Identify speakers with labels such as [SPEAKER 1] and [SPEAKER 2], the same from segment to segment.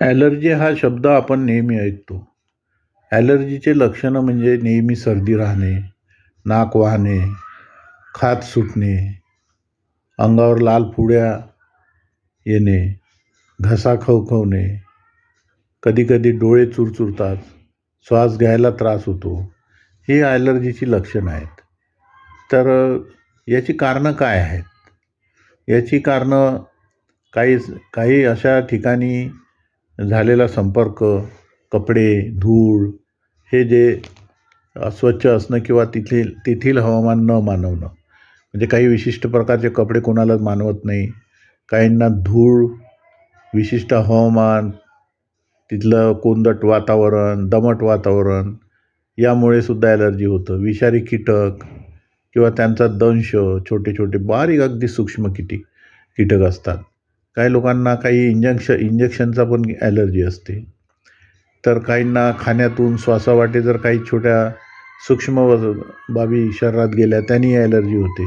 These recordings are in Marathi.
[SPEAKER 1] ॲलर्जी हा शब्द आपण नेहमी ऐकतो. ॲलर्जीचे लक्षणं म्हणजे नेहमी सर्दी राहणे, नाक वाहणे, खाज सुटणे, अंगावर लाल पुड्या येणे, घसा खवखवणे, कधीकधी डोळे चुरचुरतात, श्वास घ्यायला त्रास होतो. ही ॲलर्जीची लक्षणं आहेत. तर याची कारणं काय आहेत? याची कारणं काही काही अशा ठिकाणी झालेला संपर्क, कपडे, धूळ हे जे अस्वच्छ असणं किंवा तेथील हवामान न मानवणं. म्हणजे काही विशिष्ट प्रकारचे कपडे कोणालाच मानवत नाही. काहींना धूळ, विशिष्ट हवामान, तिथलं कोंदट वातावरण, दमट वातावरण यामुळे सुद्धा ॲलर्जी होतं. विषारी कीटक किंवा त्यांचा दंश, छोटे छोटे बारीक अगदी सूक्ष्म कीटक असतात. काही लोकांना काही इंजेक्शनचा पण ॲलर्जी असते. तर काहींना खाण्यातून श्वासावाटे जर काही छोट्या सूक्ष्म बाबी शरीरात गेल्या त्यांनी ॲलर्जी होते.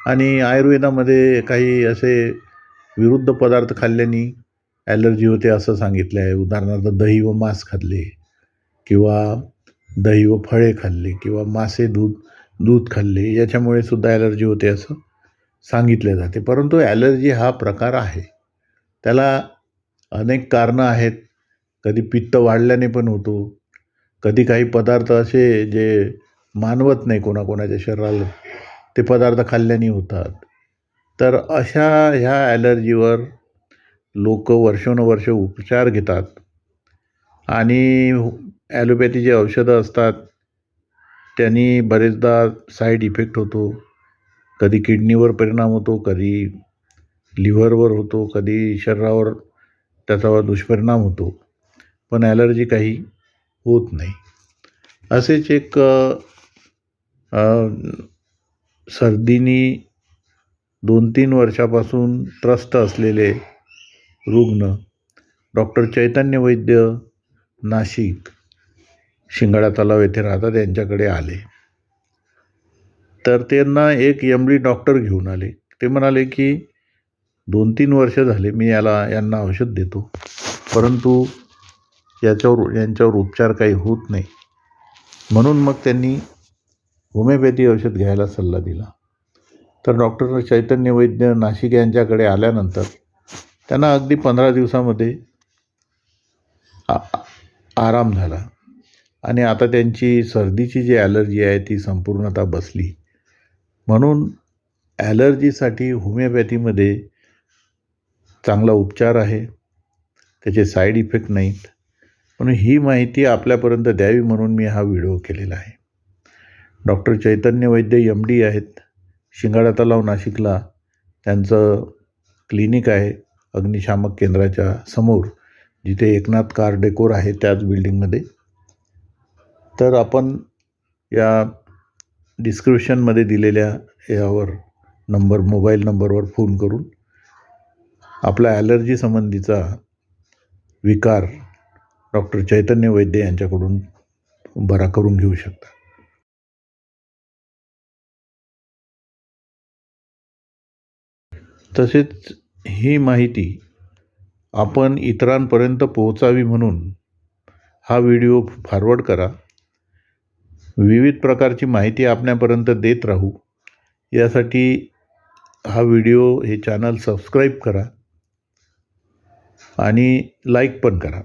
[SPEAKER 1] आणि आयुर्वेदामध्ये काही असे विरुद्ध पदार्थ खाल्ल्याने ॲलर्जी होते असं सांगितलं आहे. उदाहरणार्थ दही व मांस खाल्ले किंवा दही व फळे खाल्ले किंवा मासे दूध खाल्ले याच्यामुळे सुद्धा ॲलर्जी होते असं सांगितले जाते. परंतु ॲलर्जी हा प्रकार आहे. त्याला अनेक कारणं आहेत. कधी पित्त वाढल्याने पण होतो. कधी काही पदार्थ असे जे मानवत नाही कोणाकोणाच्या शरीराला ते पदार्थ खाल्ल्याने होतात. तर अशा ह्या ॲलर्जीवर लोक वर्षोनवर्ष उपचार घेतात आणि ॲलोपॅथीची औषधं असतात. त्यांनी बरेचदा साईड इफेक्ट होतो. कधी किडनीवर परिणाम होतो, कधी लिव्हरवर होतो, कधी शरीरावर त्याचा दुष्परिणाम होतो. पण ॲलर्जी काही होत नाही. असेच एक सर्दीनी 2-3 वर्षापासून त्रस्त असलेले रुग्ण डॉक्टर चैतन्य वैद्य, नाशिक, शिंगाडा तलाव येथे राहतात, यांच्याकडे आले. तर त्यांना एक MD डॉक्टर घेऊन आले. ते म्हणाले की 2-3 वर्ष झाले मी यांना औषध देतो, परंतु यांच्यावर उपचार काही होत नाही. म्हणून मग त्यांनी होमिओपॅथी औषध घ्यायला सल्ला दिला. तर डॉक्टर चैतन्य वैद्य, नाशिक यांच्याकडे आल्यानंतर त्यांना अगदी 15 दिवसामध्ये आराम झाला आणि आता त्यांची सर्दीची जी ॲलर्जी आहे ती संपूर्णतः बसली. म्हणून ॲलर्जीसाठी होमिओपॅथीमध्ये चांगला उपचार आहे. त्याचे साईड इफेक्ट नाहीत. म्हणून ही माहिती आपल्यापर्यंत द्यावी म्हणून मी हा व्हिडिओ केलेला आहे. डॉक्टर चैतन्य वैद्य MD आहेत. शिंगाडा तलाव, नाशिकला त्यांचं क्लिनिक आहे अग्निशामक केंद्राच्या समोर, जिथे एकनाथ कार डेकोर आहे त्याच बिल्डिंगमध्ये. तर आपण या डिस्क्रिप्शनमध्ये दिलेल्या यावर मोबाईल नंबरवर फोन करून आपला ॲलर्जी संबंधीचा विकार डॉक्टर चैतन्य वैद्य यांच्याकडून बरा करून घेऊ शकता. तसेच ही माहिती आपण इतरांपर्यंत पोहोचावी म्हणून हा व्हिडिओ फॉरवर्ड करा. विविध प्रकारची माहिती आपल्यापर्यंत देत राहू यासाठी हा व्हिडिओ, हे चॅनल सबस्क्राईब करा आणि लाईक पण करा.